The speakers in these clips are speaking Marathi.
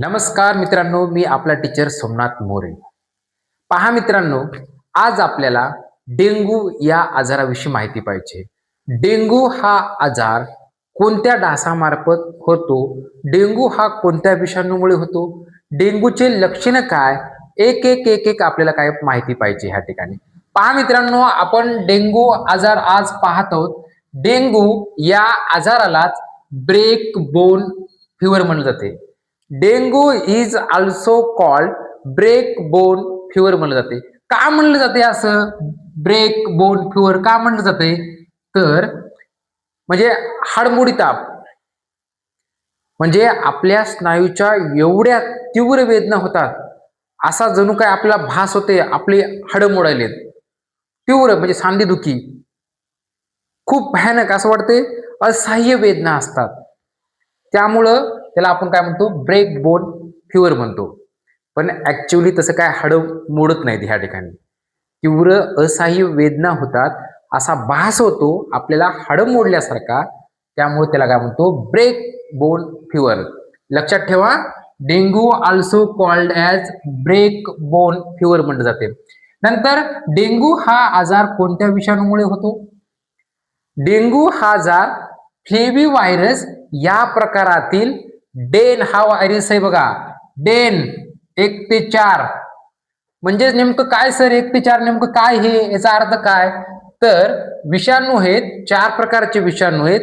नमस्कार मित्रांनो, मी आपला टीचर सोमनाथ मोरे. पहा मित्रांनो, आज आपल्याला डेंगू या आजाराविषयी माहिती पाहिजे. डेंगू हा आजार कोणत्या डासामार्फत होतो? डेंगू हा कोणत्या विषाणूमुळे होतो? डेंगूचे लक्षणं काय? एक आपल्याला काय माहिती पाहिजे ह्या ठिकाणी. पहा मित्रांनो, आपण डेंगू आजार आज पाहत आहोत. डेंगू या आजारालाच ब्रेक बोन फीवर म्हणलं जाते. Dengue is also called break bone fever म्हणलं जाते. का म्हणलं जाते असं ब्रेक बोन फीवर का म्हणलं जाते? तर म्हणजे हाडमोडी ताप, म्हणजे आपल्या स्नायूच्या एवढ्या तीव्र वेदना होतात, असा जणू काय आपल्याला भास होते आपले हाडं मोडायलेत. तीव्र म्हणजे सांधेदुखी, खूप भयानक असं वाटते, असह्य वेदना असतात. त्यामुळं त्याला आपण काय म्हणतो, ब्रेक बोन फीवर म्हणतो. पण ऍक्च्युअली तसं काय हाडं मोडत नाहीत ह्या ठिकाणी. तीव्र असह्य वेदना होतात, असा भास होतो आपल्याला हाडं मोडल्यासारखा. त्यामुळे त्याला काय म्हणतो, ब्रेक बोन फीवर. लक्षात ठेवा, dengue also called as break bone fever म्हटलं जाते. नंतर डेंगू हा आजार कोणत्या विषाणूमुळे होतो? डेंगू हा आजार फ्लेवी व्हायरस या प्रकारातील डेन हा व्हायरस आहे बघा. डेन 1 ते 4 म्हणजे नेमकं काय सर? 1 ते 4 नेमकं काय हे? याचा अर्थ काय? तर विषाणू आहेत, 4 प्रकारचे विषाणू आहेत.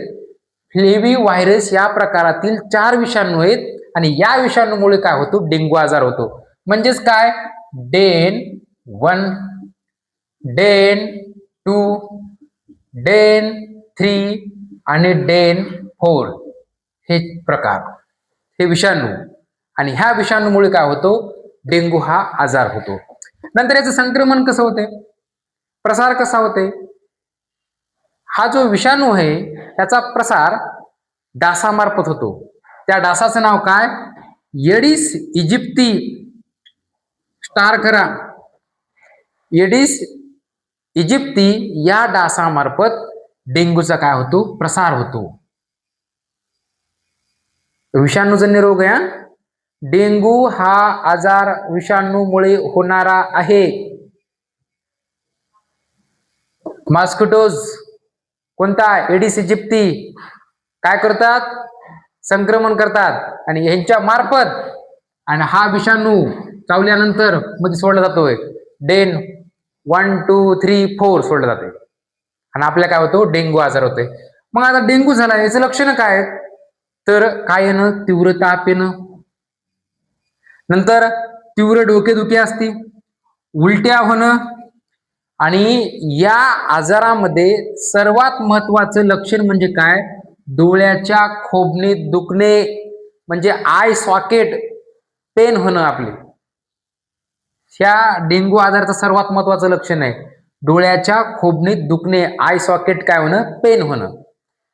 फ्लेवी व्हायरस या प्रकारातील 4 विषाणू आहेत आणि या विषाणूमुळे काय होतो? डेंगू आजार होतो. म्हणजेच काय? डेन 1, डेन 2, डेन 3 आणि डेन 4 हे प्रकार, हे विषाणू. आणि ह्या विषाणूमुळे काय होतो? डेंगू हा आजार होतो. नंतर याचं संक्रमण कसं होते? प्रसार कसा होते? हा जो विषाणू आहे त्याचा प्रसार डासामार्फत होतो. त्या डासाचं नाव काय? Aedes aegypti. स्टार करा. एडिस इजिप्ती या डासामार्फत डेंगूचा काय होतो? प्रसार होतो. विषाणूजन्य रोग आहे. डेंगू हा आजार विषाणूमुळे होणारा आहे. मॉस्किटोज कोणता? एडिस इजिप्ती काय करतात? संक्रमण करतात आणि यांच्या मार्फत, आणि हा विषाणू चावल्यानंतर मध्ये सोडला जातोय. डेन 1, 2, 3, 4 सोडला जाते आणि आपल्याला काय होतो? डेंगू आजार होतोय. मग आता डेंगू झाला, याचं लक्षण काय आहेत? तर काय येणं? तीव्र ताप येणं, नंतर तीव्र डोकेदुखी असते, उलट्या होणं, आणि या आजारामध्ये सर्वात महत्वाचं लक्षण म्हणजे काय? डोळ्याच्या खोबणीत दुखणे, म्हणजे आय सॉकेट पेन होणं. आपले ह्या डेंगू आजाराचं सर्वात महत्वाचं लक्षण आहे डोळ्याच्या खोबणीत दुखणे, आय सॉकेट काय होणं? पेन होणं.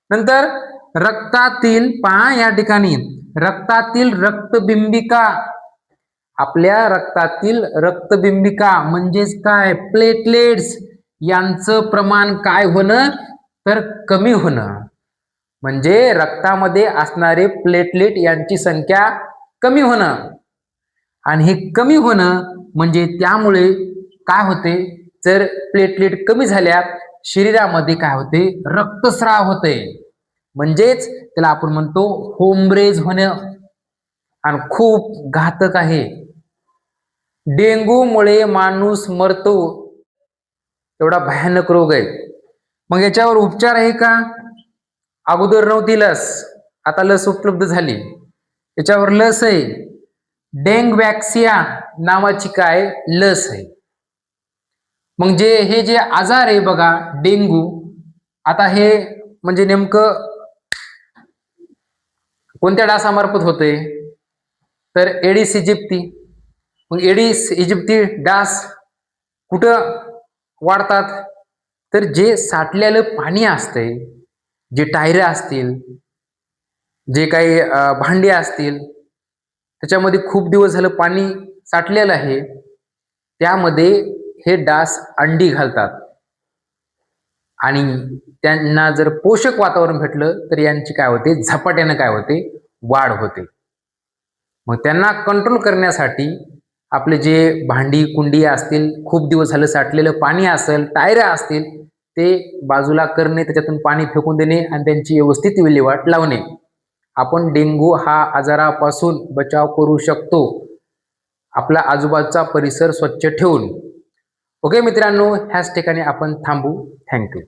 नंतर रक्तातील, पहा या ठिकाणी रक्तातील रक्तबिंबिका, आपल्या रक्तातील रक्तबिंबिका म्हणजेच काय? प्लेटलेट्स यांचं प्रमाण काय होणं? तर कमी होणं. म्हणजे रक्तामध्ये असणारे प्लेटलेट यांची संख्या कमी होणं. आणि हे कमी होणं म्हणजे त्यामुळे काय होते? जर प्लेटलेट कमी झाल्या, शरीरामध्ये काय होते? रक्तस्राव होते. म्हणजेच त्याला आपण म्हणतो होमरेज होणं, आणि खूप घातक आहे. डेंगूमुळे माणूस मरतो, एवढा भयानक रोग आहे. मग याच्यावर उपचार आहे का? अगोदर नव्हती लस, आता लस उपलब्ध झाली. याच्यावर लस आहे. डेंगवॅक्सिया नावाची काय लस आहे. म्हणजे हे जे आजार आहे बघा डेंगू, आता हे म्हणजे नेमकं कोणत्या डासामार्फत होते? तर एडिस इजिप्ती. मग एडिस इजिप्ती डास कुठं वाढतात? तर जे साठलेलं पाणी असतंय, जे टायर असतील, जे काही भांडी असतील, त्याच्यामध्ये खूप दिवस झालं पाणी साठलेलं आहे, त्यामध्ये हे डास अंडी घालतात. आणि त्यांना जर पोषक वातावरण भेटलं तर यांची काय होते? झपाट्यानं काय होते? वाढ होते. मग त्यांना कंट्रोल करण्यासाठी आपले जे भांडी कुंडी असतील, खूप दिवस झालं साठलेलं पाणी असेल, टायऱ्या असतील, ते बाजूला करणे, त्याच्यातून पाणी फेकून देणे आणि त्यांची व्यवस्थित विल्हेवाट लावणे. आपण डेंग्यू हा आजारापासून बचाव करू शकतो आपला आजूबाजूचा परिसर स्वच्छ ठेवून. ओके मित्रांनो, ह्याच ठिकाणी आपण थांबू. थँक्यू.